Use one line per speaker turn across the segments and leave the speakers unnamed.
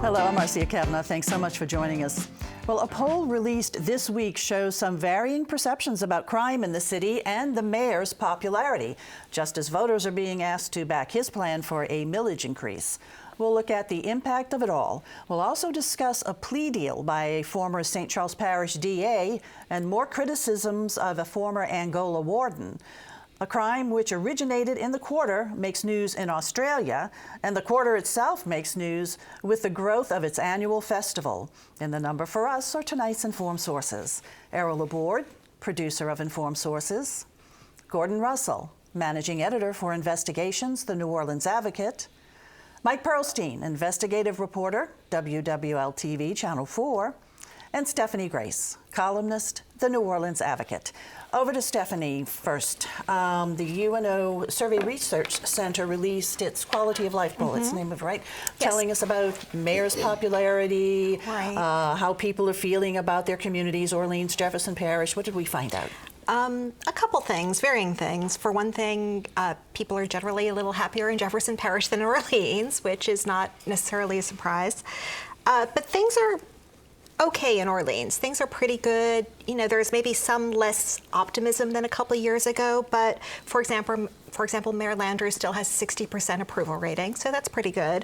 Hello, I'm Marcia Kavanaugh. Thanks so much for joining us. Well, a poll released this week shows some varying perceptions about crime in the city and the mayor's popularity, just as voters are being asked to back his plan for a millage increase. We'll look at the impact of it all. We'll also discuss a plea deal by a former St. Charles Parish D.A. and more criticisms of a former Angola Warden. A crime which originated in the quarter makes news in Australia, and the quarter itself makes news with the growth of its annual festival. And the number for us are tonight's Informed Sources. Errol, Laborde, producer of Informed Sources. Gordon Russell, managing editor for Investigations, The New Orleans Advocate. Mike Perlstein, investigative reporter, WWL-TV, Channel 4. And Stephanie Grace, columnist, The New Orleans Advocate. Over to Stephanie first. The UNO Survey Research Center released its quality of life poll, its name of right,
yes.
Telling us about mayor's popularity,
right.
How people are feeling about their communities, Orleans, Jefferson Parish. What did we find out?
A couple things, varying things. For one thing, people are generally a little happier in Jefferson Parish than Orleans, which is not necessarily a surprise. But things are okay in Orleans. Things are pretty good. You know, there's maybe some less optimism than a couple of years ago, but for example, Mayor Landers still has 60% approval rating, so that's pretty good.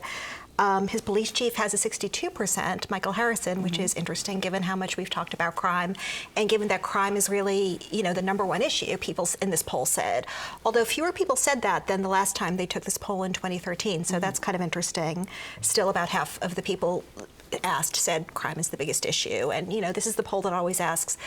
His police chief has a 62%, Michael Harrison, which is interesting given how much we've talked about crime, and given that crime is really, you know, the #1 issue, people in this poll said. Although fewer people said that than the last time they took this poll in 2013, so that's kind of interesting. Still about half of the people asked said crime is the biggest issue. And, you know, this is the poll that always asks,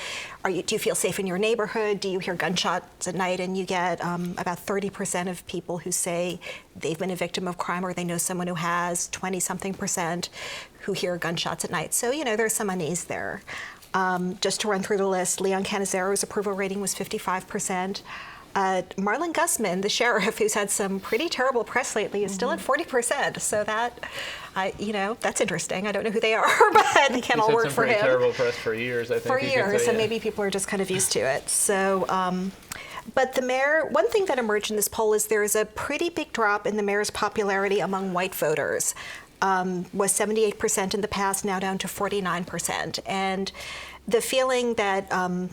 do you feel safe in your neighborhood? Do you hear gunshots at night? And you get about 30% of people who say they've been a victim of crime or they know someone who has, 20-something% who hear gunshots at night. So, you know, there's some unease there. Just to run through the list, Leon Canizaro's approval rating was 55%. Marlon Gusman, the sheriff, who's had some pretty terrible press lately, is still at 40%. So that, you know, that's interesting. I don't know who they are, but they can't all work for him.
He's had some pretty terrible press for years, I think.
For years, and maybe people are just kind of used to it. So, but the mayor, one thing that emerged in this poll is there is a pretty big drop in the mayor's popularity among white voters. Was 78% in the past, now down to 49%. And the feeling that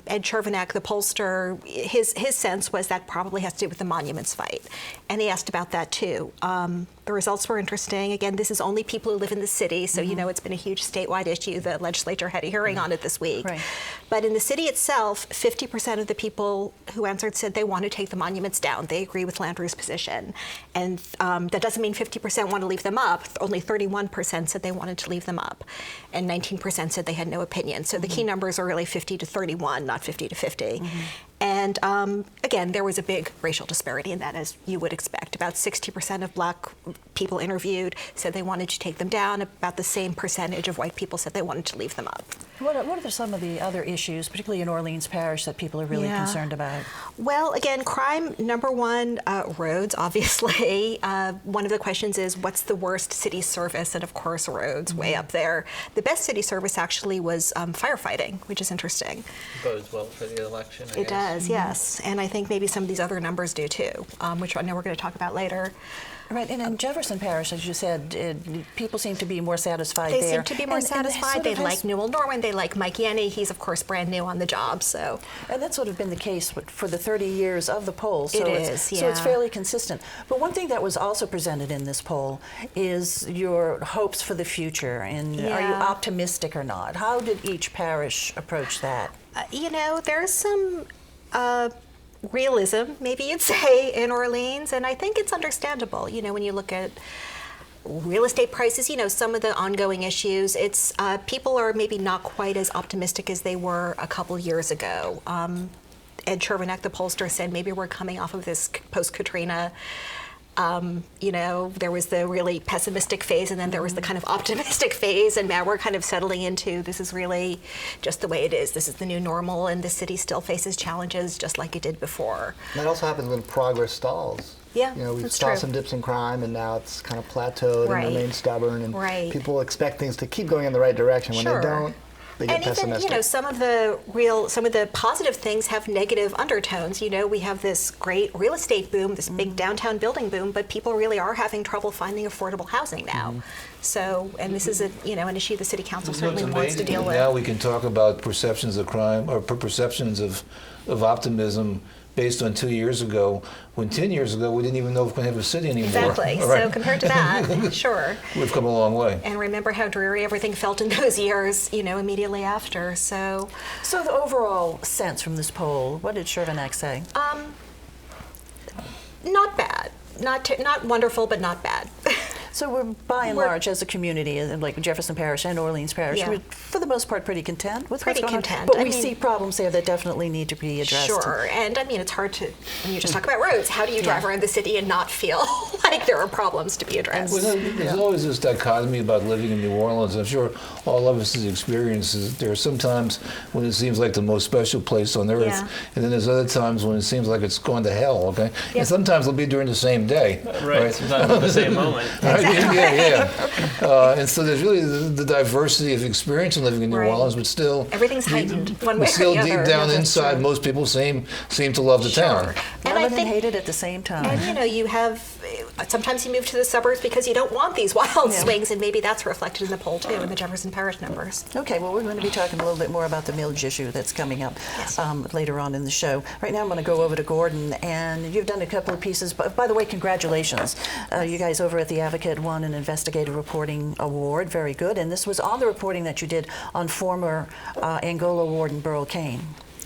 Ed Chervenak, the pollster, his sense was that probably has to do with the monuments fight. And he asked about that too. The results were interesting. Again, this is only people who live in the city, so you know it's been a huge statewide issue. The legislature had a hearing on it this week.
Right.
But in the city itself, 50% of the people who answered said they want to take the monuments down. They agree with Landry's position. And that doesn't mean 50% want to leave them up. Only 31% said they wanted to leave them up. And 19% said they had no opinion. So the key numbers are really 50 to 31, not 50 to 50. And again, there was a big racial disparity in that, as you would expect. About 60% of black people interviewed said they wanted to take them down. About the same percentage of white people said they wanted to leave them up.
What are some of the other issues, particularly in Orleans Parish, that people are really concerned about?
Well, again, crime, #1, roads, obviously. One of the questions is, what's the worst city service? And of course, roads, way up there. The best city service actually was firefighting, which is interesting.
Bodes well for the election, I
It
guess.
does, yes. And I think maybe some of these other numbers do too, which I know we're going to talk about later.
Right, and in Jefferson Parish, as you said, people seem to be more satisfied
They
there.
seem to be more satisfied. They like Newell Norman. They like Mike Yanni. He's, of course, brand new on the job. So,
and that's sort of been the case for the 30 years of the poll. So
so
it's fairly consistent. But one thing that was also presented in this poll is your hopes for the future. And are you optimistic or not? How did each parish approach that?
You know, there's some realism, maybe you'd say, in Orleans, and I think it's understandable. You know, when you look at real estate prices, you know, some of the ongoing issues, it's people are maybe not quite as optimistic as they were a couple years ago. Ed Chervenak, the pollster, said maybe we're coming off of this post-Katrina. You know, there was the really pessimistic phase, and then there was the kind of optimistic phase, and now we're kind of settling into this is really just the way it is. This is the new normal, and the city still faces challenges just like it did before.
That also happens when progress stalls.
Yeah,
you know, we
that's
saw
true.
some dips in crime, and now it's kind of plateaued and remains stubborn, and people expect things to keep going in the right direction. When they don't, they get
And even,
pessimistic.
some of the positive things have negative undertones. We have this great real estate boom, this big downtown building boom, but people really are having trouble finding affordable housing now. So, and this is an issue the city council certainly wants to deal with.
Now we can talk about perceptions of crime or perceptions of optimism based on 2 years ago, when 10 years ago we didn't even know if we could have a city anymore.
Exactly.
Right.
So compared to that, sure.
We've come a long way.
And remember how dreary everything felt in those years, immediately after. So
So the overall sense from this poll, what did Shervanek say?
not bad. Not wonderful, but not bad.
So we're by and large, as a community, like Jefferson Parish and Orleans Parish,
Yeah.
we're for the most part pretty content with
Pretty
what's going
content.
on. But
I
we
mean-
see problems there that definitely need to be addressed.
Sure, and it's hard to, when you just talk about roads, how do you drive around the city and not feel like there are problems to be addressed?
Well, there's always this dichotomy about living in New Orleans. I'm sure all of us have experiences. There are some times when it seems like the most special place on earth,
Yeah.
and then there's other times when it seems like it's going to hell, okay?
Yeah.
And sometimes it'll be during the same day.
Right, sometimes at the same moment.
Yeah. And so there's really the diversity of experience in living in New
Right.
Orleans, but still,
Everything's heightened one way or
still
the
deep
other.
down
Yeah, that's
inside,
true.
most people seem to love the town.
And
Love
I
it
think
and hate it at the same time.
And you have, sometimes you move to the suburbs because you don't want these wild swings, and maybe that's reflected in the poll too, in the Jefferson Parish numbers.
Okay, well, we're going to be talking a little bit more about the millage issue that's coming up
Yes.
later on in the show. Right now, I'm going to go over to Gordon, and you've done a couple of pieces. By the way, congratulations. You guys over at The Advocate won an investigative reporting award. Very good. And this was on the reporting that you did on former Angola Warden Errol.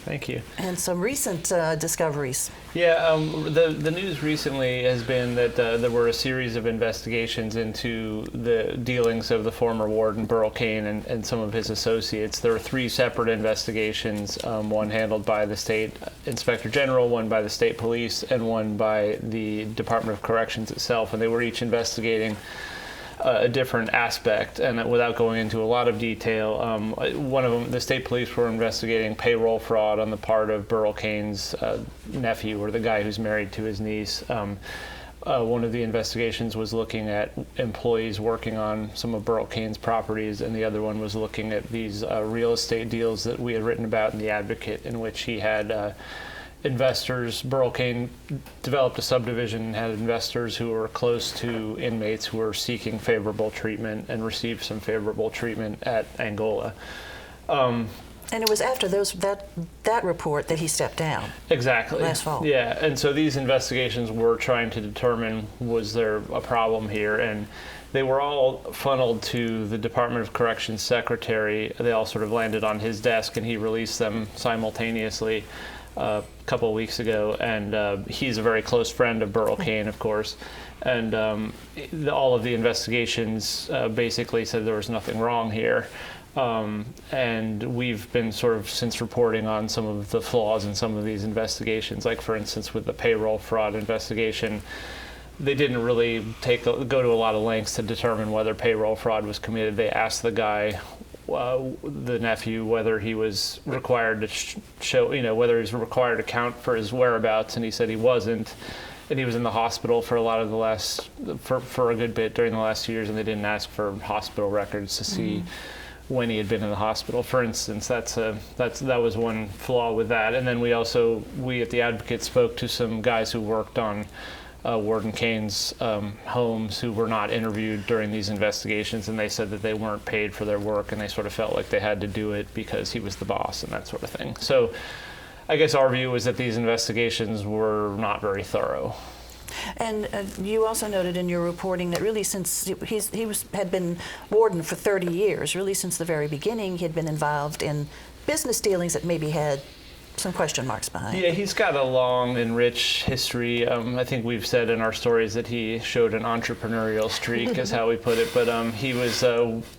Thank you.
And some recent discoveries.
Yeah, the news recently has been that there were a series of investigations into the dealings of the former warden, Errol and some of his associates. There were 3 separate investigations, one handled by the state inspector general, one by the state police, and one by the Department of Corrections itself, and they were each investigating a different aspect. And without going into a lot of detail, one of them, the state police were investigating payroll fraud on the part of Errol Kane's nephew, or the guy who's married to his niece. One of the investigations was looking at employees working on some of Errol Kane's properties, and the other one was looking at these real estate deals that we had written about in The Advocate, in which he had investors. Errol Kane developed a subdivision and had investors who were close to inmates who were seeking favorable treatment and received some favorable treatment at Angola.
And it was after that report that he stepped down.
Exactly.
Last fall.
Yeah, and so these investigations were trying to determine, was there a problem here? And they were all funneled to the Department of Corrections secretary. They all sort of landed on his desk, and he released them simultaneously a couple of weeks ago. And he's a very close friend of Errol Kane, of course. And all of the investigations basically said there was nothing wrong here. And we've been sort of since reporting on some of the flaws in some of these investigations. Like, for instance, with the payroll fraud investigation, they didn't really go to a lot of lengths to determine whether payroll fraud was committed. They asked the guy, the nephew, whether he was required to show, whether he was required to account for his whereabouts, and he said he wasn't. And he was in the hospital for a lot of for a good bit during the last 2 years, and they didn't ask for hospital records to see when he had been in the hospital, for instance. That was one flaw with that. And then we at The Advocate spoke to some guys who worked on Warden Kane's homes who were not interviewed during these investigations, and they said that they weren't paid for their work, and they sort of felt like they had to do it because he was the boss and that sort of thing. So I guess our view was that these investigations were not very thorough.
And you also noted in your reporting that really since had been warden for 30 years, really since the very beginning, he had been involved in business dealings that maybe had some question marks behind.
Yeah, he's got a long and rich history. I think we've said in our stories that he showed an entrepreneurial streak, is how we put it. But he was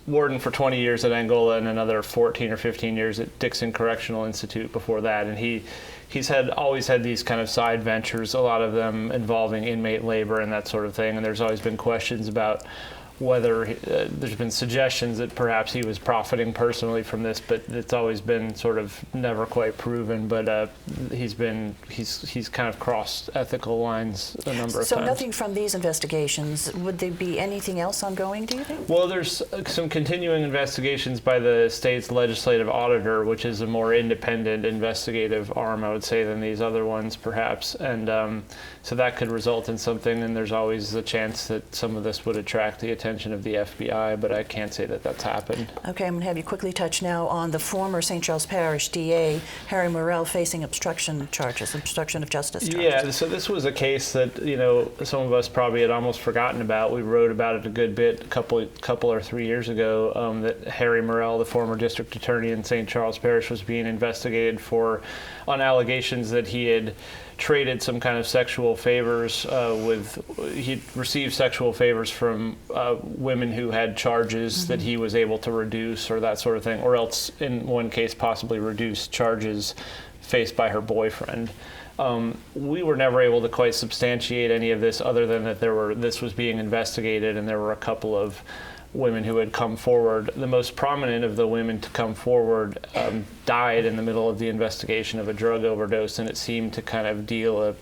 warden for 20 years at Angola and another 14 or 15 years at Dixon Correctional Institute before that. And he's always had these kind of side ventures, a lot of them involving inmate labor and that sort of thing. And there's always been questions about whether there's been suggestions that perhaps he was profiting personally from this, but it's always been sort of never quite proven. But he's kind of crossed ethical lines a number of times.
So nothing from these investigations. Would there be anything else ongoing, do you think?
Well, there's some continuing investigations by the state's legislative auditor, which is a more independent investigative arm, I would say, than these other ones, perhaps. And so that could result in something, and there's always the chance that some of this would attract the attention of the FBI, but I can't say that that's happened.
Okay, I'm going to have you quickly touch now on the former St. Charles Parish D.A., Harry Morrell, facing obstruction charges, obstruction of justice charges.
Yeah, so this was a case that, some of us probably had almost forgotten about. We wrote about it a good bit a couple or 3 years ago, that Harry Morrell, the former district attorney in St. Charles Parish, was being investigated on allegations that he had traded some kind of sexual favors he'd received sexual favors from women who had charges that he was able to reduce or that sort of thing, or else in one case possibly reduce charges faced by her boyfriend. We were never able to quite substantiate any of this other than that this was being investigated and there were a couple of women who had come forward. The most prominent of the women to come forward died in the middle of the investigation of a drug overdose, and it seemed to kind of deal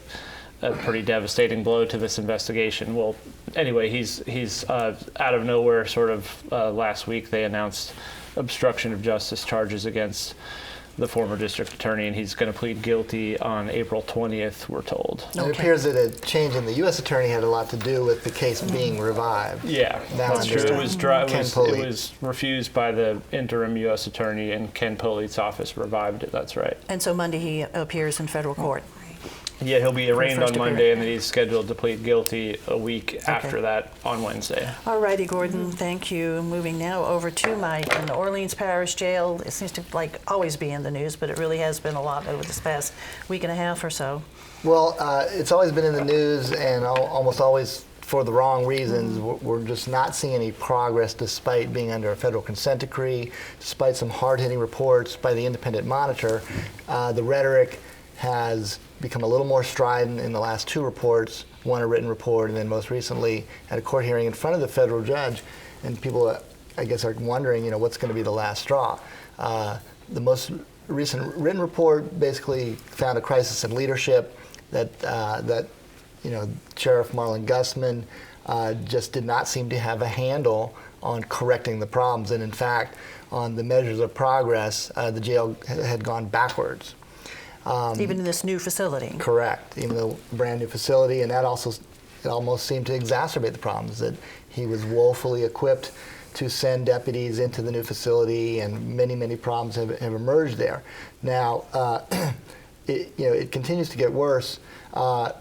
a pretty devastating blow to this investigation. Well, anyway, he's out of nowhere, sort of last week they announced obstruction of justice charges against the former district attorney, and he's going to plead guilty on April 20th, we're told.
It appears that a change in the U.S. attorney had a lot to do with the case being revived.
Yeah,
Now
that's true.
under
It was refused by the interim U.S. attorney, and Ken Polite's office revived it. That's right.
And so Monday he appears in federal court.
Yeah, he'll be arraigned
first
on Monday,
appearance.
and then he's scheduled to plead guilty a week after that on Wednesday.
All righty, Gordon, thank you. Moving now over to Mike in the Orleans Parish Jail. It seems to always be in the news, but it really has been a lot over this past week and a half or so.
Well, it's always been in the news, and almost always for the wrong reasons. We're just not seeing any progress despite being under a federal consent decree, despite some hard-hitting reports by the independent monitor. The rhetoric has become a little more strident in the last two reports, one a written report, and then most recently at a court hearing in front of the federal judge. And people, I guess, are wondering, what's going to be the last straw. The most recent written report basically found a crisis in leadership that Sheriff Marlon Gusman just did not seem to have a handle on correcting the problems. And in fact, on the measures of progress, the jail had gone backwards.
Even in this new facility.
Correct, even though a brand new facility, and that also it almost seemed to exacerbate the problems, that he was woefully equipped to send deputies into the new facility, and many, many problems have emerged there. Now, it continues to get worse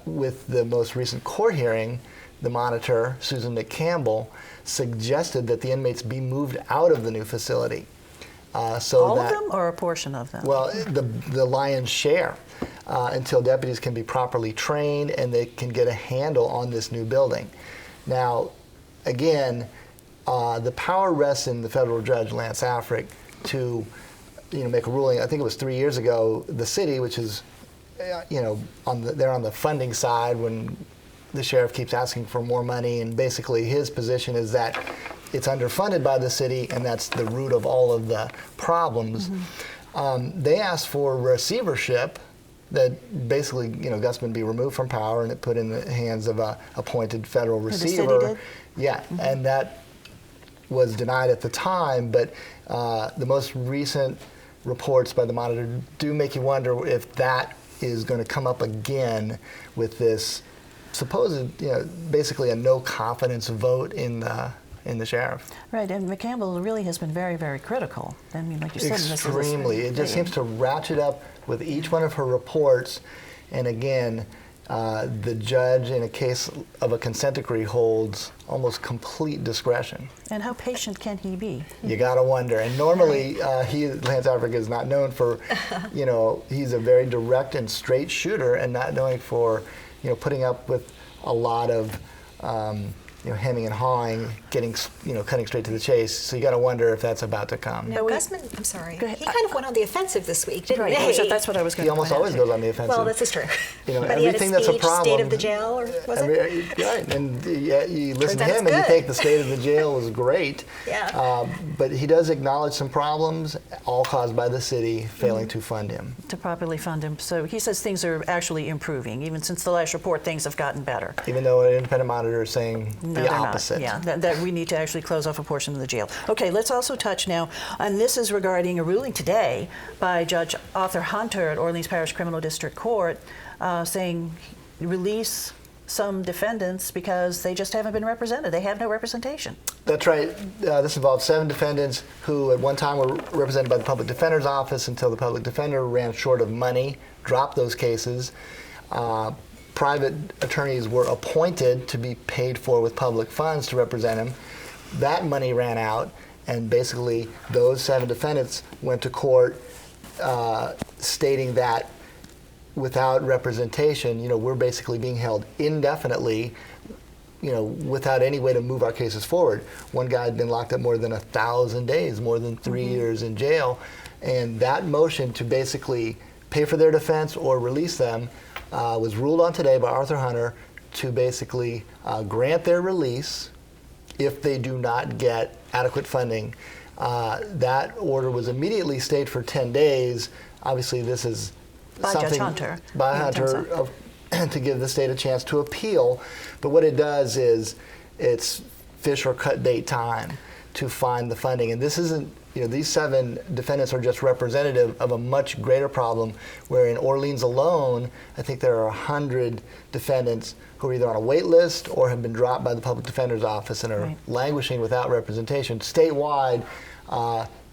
with the most recent court hearing. The monitor, Susan McCampbell, suggested that the inmates be moved out of the new facility.
All of them or a portion of them?
Well, the lion's share until deputies can be properly trained and they can get a handle on this new building. Now, again, the power rests in the federal judge, Lance Afric, to make a ruling. I think it was 3 years ago. The city, which is, they're on the funding side when the sheriff keeps asking for more money, and basically his position is that it's underfunded by the city, and that's the root of all of the problems. They asked for receivership, that basically, Gusman be removed from power and it put in the hands of a appointed federal receiver.
The city did?
Yeah, and that was denied at the time, but the most recent reports by the monitor do make you wonder if that is going to come up again with this supposed, basically a no confidence vote in the sheriff.
Right, and McCampbell really has been very, very critical. I mean, like you said,
extremely. It just seems to ratchet up with each one of her reports. And again, the judge in a case of a consent decree holds almost complete discretion.
And how patient can he be?
You gotta wonder. And normally, Lance Afric is not known for, he's a very direct and straight shooter, and not known for, putting up with a lot of hemming and hawing, getting, cutting straight to the chase. So you got to wonder if that's about to come.
Now, Guzman, I'm sorry, he kind of went on the offensive this week, didn't
Right.
he?
That's what I was going
He
to
almost always goes on the offensive.
Well, this is true.
But
he had a
everything that's a
speech,
problem.
State of the Jail, or was it?
Right, and you listen to
out it's
him and you
good.
think the state of the jail is great.
Yeah.
But he does acknowledge some problems, all caused by the city failing to fund him.
to properly fund him. So he says things are actually improving. Even since the last report, things have gotten better.
Even though an independent monitor is saying
No,
the
they're
opposite.
not. Yeah, that we need to actually close off a portion of the jail. Okay, let's also touch now, and this is regarding a ruling today by Judge Arthur Hunter at Orleans Parish Criminal District Court, saying release some defendants because they just haven't been represented. They have no representation.
That's right. This involves 7 defendants who at one time were represented by the public defender's office until the public defender ran short of money, dropped those cases. Private attorneys were appointed to be paid for with public funds to represent him. That money ran out, and basically those 7 defendants went to court stating that without representation, we're basically being held indefinitely, without any way to move our cases forward. One guy had been locked up more than 1,000 days, more than 3 years in jail, and that motion to basically pay for their defense or release them was ruled on today by Arthur Hunter to basically grant their release if they do not get adequate funding. That order was immediately stayed for 10 days. Obviously, this is
By Judge
something
Hunter.
by Hunter to give the state a chance to appeal. But what it does is it's fish or cut bait time to find the funding. And this isn't, these 7 defendants are just representative of a much greater problem where in Orleans alone, I think there are 100 defendants who are either on a wait list or have been dropped by the public defender's office and are languishing without representation. Statewide,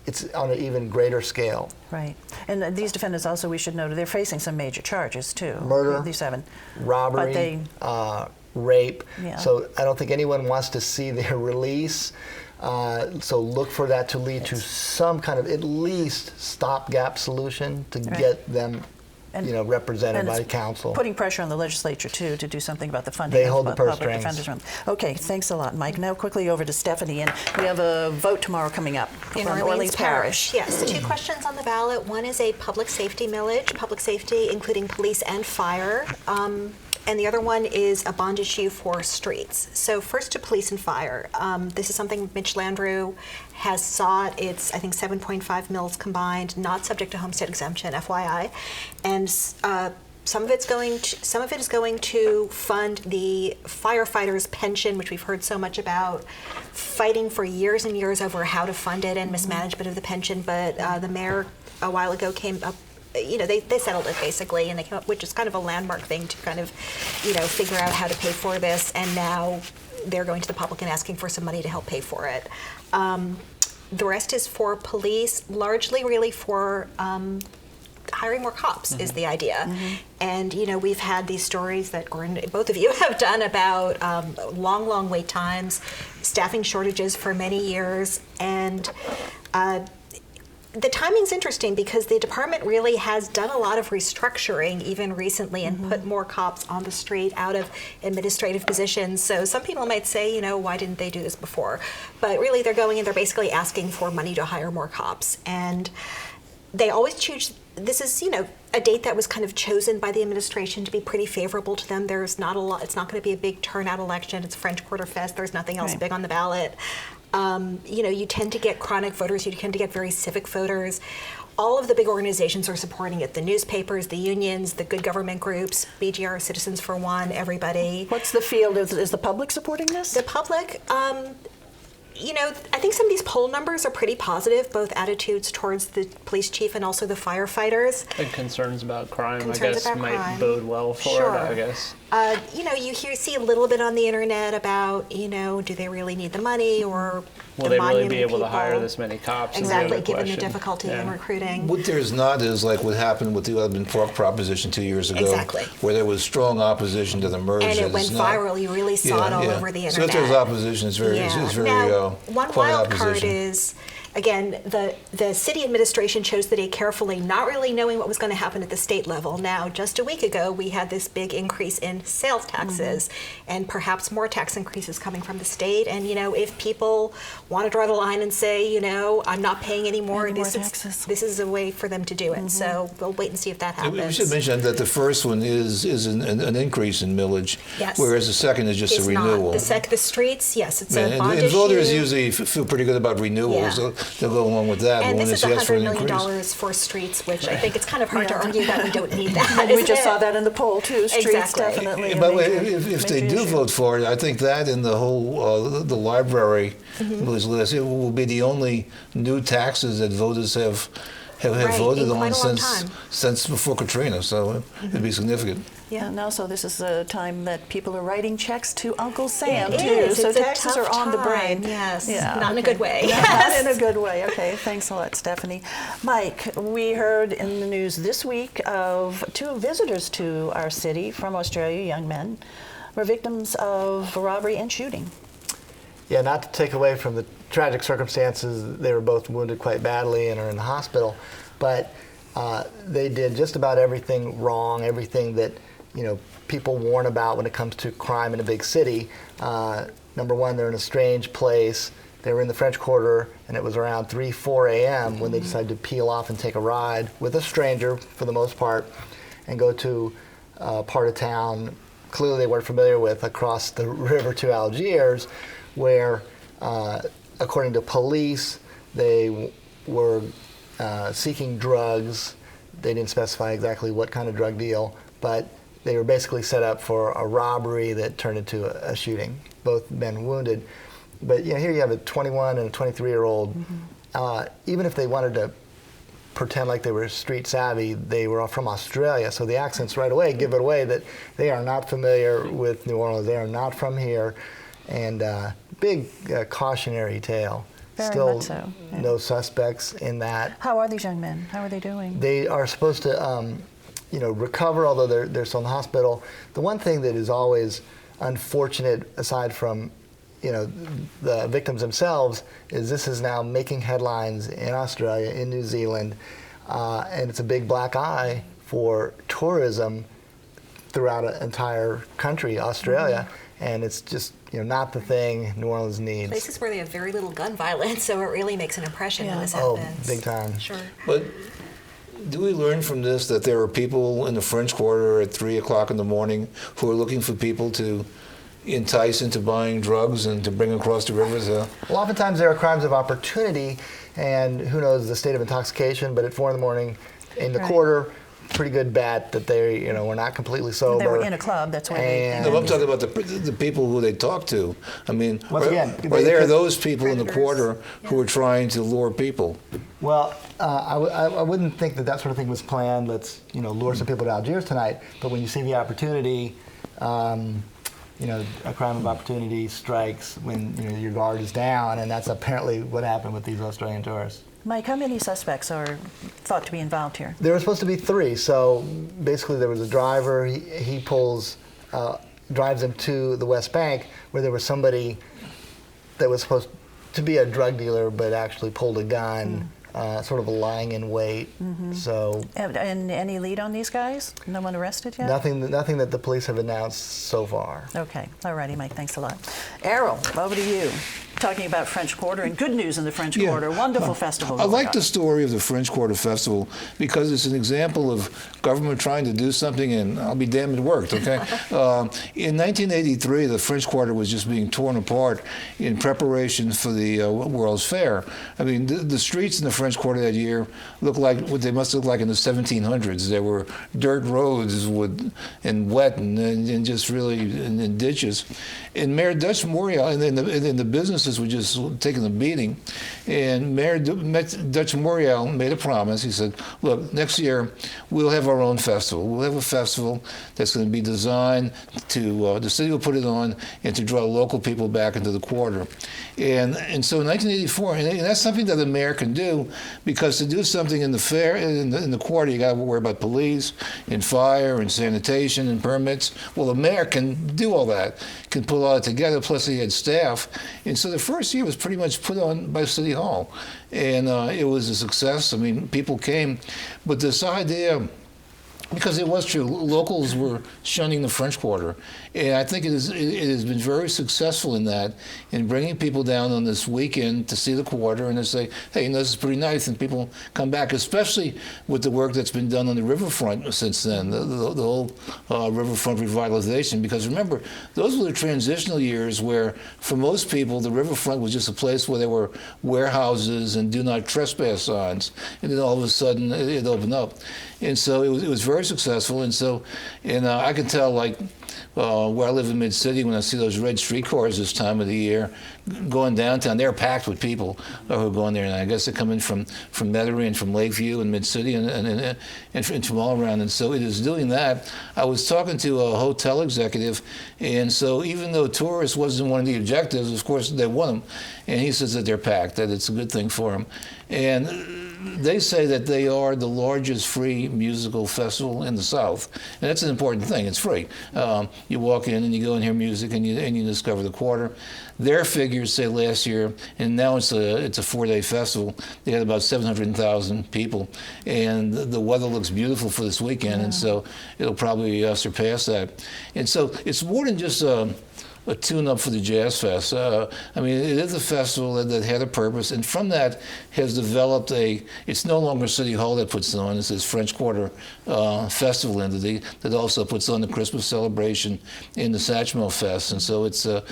it's on an even greater scale.
Right. And these defendants also, we should note, they're facing some major charges too.
Murder,
these 7.
robbery,
But
rape.
Yeah.
So I don't think anyone wants to see their release. So look for that to lead to some kind of at least stopgap solution to get them represented by counsel.
Putting pressure on the legislature too to do something about the funding.
They
of
hold the purse
public
strings.
defenders room. Okay, thanks a lot, Mike. Now quickly over to Stephanie, and we have a vote tomorrow coming up
In
from
Orleans
Parish.
Yes, 2 questions on the ballot. One is a public safety millage, public safety including police and fire. And the other one is a bond issue for streets. So first to police and fire. This is something Mitch Landrieu has sought. It's, I think, 7.5 mils combined, not subject to homestead exemption, FYI. And some of it is going to fund the firefighters' pension, which we've heard so much about, fighting for years and years over how to fund it and mismanagement of the pension. But the mayor a while ago came up. They settled it basically, and they came up, which is kind of a landmark thing to kind of, figure out how to pay for this. And now they're going to the public and asking for some money to help pay for it. The rest is for police, largely really for hiring more cops is the idea. And we've had these stories that both of you have done about long wait times, staffing shortages for many years, and the timing's interesting because the department really has done a lot of restructuring even recently and put more cops on the street out of administrative positions. So some people might say, why didn't they do this before? But really they're going and they're basically asking for money to hire more cops. And they always choose, this is, a date that was kind of chosen by the administration to be pretty favorable to them. There's not a lot, it's not going to be a big turnout election. It's French Quarter Fest. There's nothing else big on the ballot. You tend to get chronic voters, you tend to get very civic voters. All of the big organizations are supporting it. The newspapers, the unions, the good government groups, BGR, Citizens for One, everybody.
What's the field? Is the public supporting this?
The public, I think some of these poll numbers are pretty positive, both attitudes towards the police chief and also the firefighters.
And concerns about crime,
Concerns
I guess,
about
might
crime.
bode well for it, I guess.
You see a little bit on the internet about, do they really need the money or
Will
the
they really
monument
be able to hire
people?
this many cops?
Exactly,
is the
given
other
the
question.
difficulty in recruiting.
What there's not is like what happened with the Urban Park Proposition 2 years ago,
Exactly.
where there was strong opposition to the merge.
And it went viral. You really saw it all over the internet.
So if there's opposition, it's very,
Yeah.
it's very
now, one
quiet
wild
opposition.
card is again, the city administration chose the date carefully, not really knowing what was going to happen at the state level. Now, just a week ago, we had this big increase in sales taxes, and perhaps more tax increases coming from the state. And, if people want to draw the line and say, I'm not paying any more, this is a way for them to do it. So we'll wait and see if that happens.
We should mention that the first one is an increase in millage,
Yes.
whereas the second is just
It's
a renewal.
not. The streets, yes, it's a bond
and
issue.
voters usually feel pretty good about renewals.
Yeah.
So they'll go along with that.
And
but when
this is
they ask for
$100
an
million
increase,
for streets, which I think it's kind of hard to argue that we don't need that.
We
isn't
just
it?
saw that in the poll too. Streets
Exactly.
definitely.
by the way, if they do vote for it, I think that and the whole the library millage list, it will be the only new taxes that voters have
Right,
voted
in
on
quite a long time.
since before Katrina. So it'd be significant.
Yeah.
And also, this is a time that people are writing checks to Uncle Sam,
It
too.
is.
So
It's a
taxes
tough
are on the brain.
time, yes.
Yeah,
Not in a
okay.
good way.
Not
Yes.
in a good way. Okay, thanks a lot, Stephanie. Mike, we heard in the news this week of 2 visitors to our city from Australia, young men, were victims of robbery and shooting.
Yeah, not to take away from the tragic circumstances, they were both wounded quite badly and are in the hospital, but they did just about everything wrong, everything that people warn about when it comes to crime in a big city. Number one, they're in a strange place. They were in the French Quarter, and it was around 3, 4 a.m. when they decided to peel off and take a ride with a stranger, for the most part, and go to a part of town clearly they weren't familiar with across the river to Algiers, where, according to police, they were seeking drugs. They didn't specify exactly what kind of drug deal, but they were basically set up for a robbery that turned into a shooting. Both men wounded. But here you have a 21 and a 23-year-old. Even if they wanted to pretend like they were street savvy, they were from Australia, so the accents right away give it away that they are not familiar with New Orleans. They are not from here, and big cautionary tale.
Very
Still
much so, yeah.
No suspects in that.
How are these young men? How are they doing?
They are supposed to, recover, although they're still in the hospital. The one thing that is always unfortunate, aside from, the victims themselves, is this is now making headlines in Australia, in New Zealand, and it's a big black eye for tourism throughout an entire country, Australia. And it's just not the thing New Orleans needs.
Places where they have very little gun violence, so it really makes an impression when this
Oh,
happens.
big time.
Sure.
But do we learn from this that there are people in the French Quarter at 3 o'clock in the morning who are looking for people to entice into buying drugs and to bring across the rivers?
Well, oftentimes there are crimes of opportunity, and who knows the state of intoxication, but at 4 in the morning in the
Right.
quarter, pretty good bet that they, were not completely sober.
They were in a club. That's why they.
And-
No, I'm talking about the people who they talk to. I mean,
Once again,
are there
they-
those people in the
Predators.
quarter who are trying to lure people?
Well, I wouldn't think that sort of thing was planned. Let's, lure some people to Algiers tonight. But when you see the opportunity, a crime of opportunity strikes when your guard is down, and that's apparently what happened with these Australian tourists.
Mike, how many suspects are thought to be involved here?
There were supposed to be 3. So basically, there was a driver. He drives them to the West Bank, where there was somebody that was supposed to be a drug dealer, but actually pulled a gun, sort of lying in wait. So
And any lead on these guys? No one arrested yet?
nothing that the police have announced so far.
Okay. All righty, Mike. Thanks a lot. Errol, over to you. Talking about French Quarter and good news in the French Quarter. Wonderful festival.
I
going
like
on.
the story of the French Quarter Festival because it's an example of government trying to do something, and I'll be damned it worked, okay? In 1983, the French Quarter was just being torn apart in preparation for the World's Fair. I mean, the streets in the French Quarter that year looked like what they must look like in the 1700s. There were dirt roads and wet and just really in ditches. And Mayor Dutch Morial, and then the businesses were just taking a beating. And Mayor Dutch Morial made a promise. He said, look, next year we'll have our own festival. We'll have a festival that's going to be designed to, the city will put it on, and to draw local people back into the quarter. And so in 1984, and that's something that the mayor can do, because to do something in the fair, in the quarter, you got to worry about police and fire and sanitation and permits. Well, the mayor can do all that, can pull all it together, plus he had staff. And so the the first year was pretty much put on by City Hall, and it was a success. I mean, people came, but this idea, because it was true, locals were shunning the French Quarter, and I think it has been very successful in that, in bringing people down on this weekend to see the quarter and to say, hey, this is pretty nice, and people come back, especially with the work that's been done on the riverfront since then, the whole riverfront revitalization. Because remember, those were the transitional years where, for most people, the riverfront was just a place where there were warehouses and do not trespass signs, and then all of a sudden it opened up. And so it was very successful, and I can tell, like, where I live in Mid-City, when I see those red streetcars this time of the year going downtown, they're packed with people who are going there, and I guess they come in from Metairie and from Lakeview and Mid-City and from all around, and so it is doing that. I was talking to a hotel executive, and so even though tourists wasn't one of the objectives, of course they want them, and he says that they're packed, that it's a good thing for them. And they say that they are the largest free musical festival in the South, and that's an important thing. It's free. You walk in and you go and hear music, and you discover the quarter. Their figures say last year, and now it's a 4-day festival, they had about 700,000 people, and the weather looks beautiful for this weekend, and so it'll probably surpass that. And so it's more than just a tune-up for the Jazz Fest. I mean, it is a festival that had a purpose, and from that has developed it's no longer City Hall that puts it on, it's this French Quarter festival entity that also puts on the Christmas celebration and the Satchmo Fest, and so it's a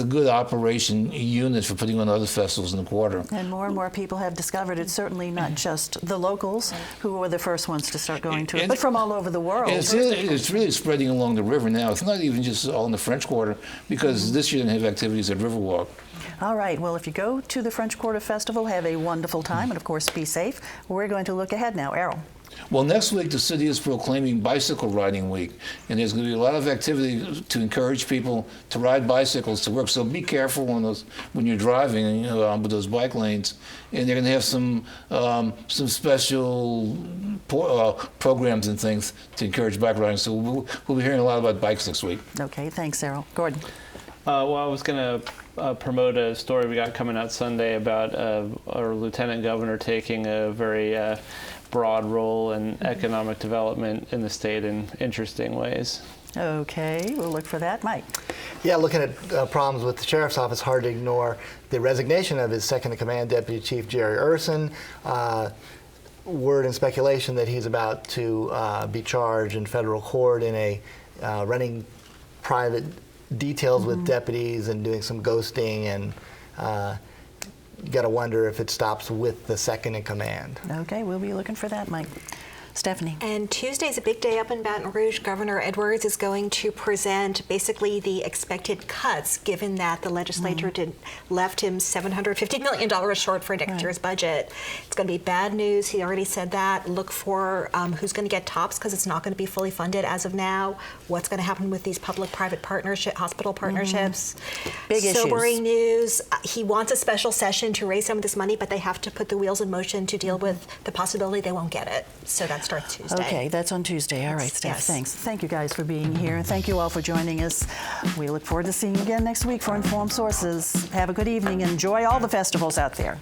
good operation unit for putting on other festivals in the quarter.
And more people have discovered it's certainly not just the locals who were the first ones to start going to it, but from all over the world.
And it's really spreading along the river now. It's not even just all in the French Quarter, because this year didn't have activities at Riverwalk.
All right, well, if you go to the French Quarter Festival, have a wonderful time, and of course, be safe. We're going to look ahead now. Errol.
Well, next week, the city is proclaiming Bicycle Riding Week, and there's going to be a lot of activity to encourage people to ride bicycles to work. So be careful when you're driving, with those bike lanes. And they're going to have some special programs and things to encourage bike riding. So we'll be hearing a lot about bikes next week.
Okay, thanks, Errol. Gordon.
Well, I was going to promote a story we got coming out Sunday about our lieutenant governor taking a very broad role in economic development in the state in interesting ways.
Okay, we'll look for that. Mike.
Yeah, looking at problems with the sheriff's office, hard to ignore the resignation of his second-in-command Deputy Chief Jerry Urson. Word and speculation that he's about to be charged in federal court in a running private details with deputies and doing some ghosting, and got to wonder if it stops with the second-in-command.
Okay, we'll be looking for that, Mike. Stephanie.
And Tuesday's a big day up in Baton Rouge. Governor Edwards is going to present basically the expected cuts, given that the legislature left him $750 million short for next year's budget. It's going to be bad news. He already said that. Look for who's going to get tops, because it's not going to be fully funded as of now. What's going to happen with these public-private partnership, hospital partnerships?
Big issues.
Sobering news. He wants a special session to raise some of this money, but they have to put the wheels in motion to deal with the possibility they won't get it. So that starts Tuesday.
Okay, that's on Tuesday. All right, Steph,
yes.
Thanks. Thank you guys for being here, and thank you all for joining us. We look forward to seeing you again next week for Informed Sources. Have a good evening. Enjoy all the festivals out there.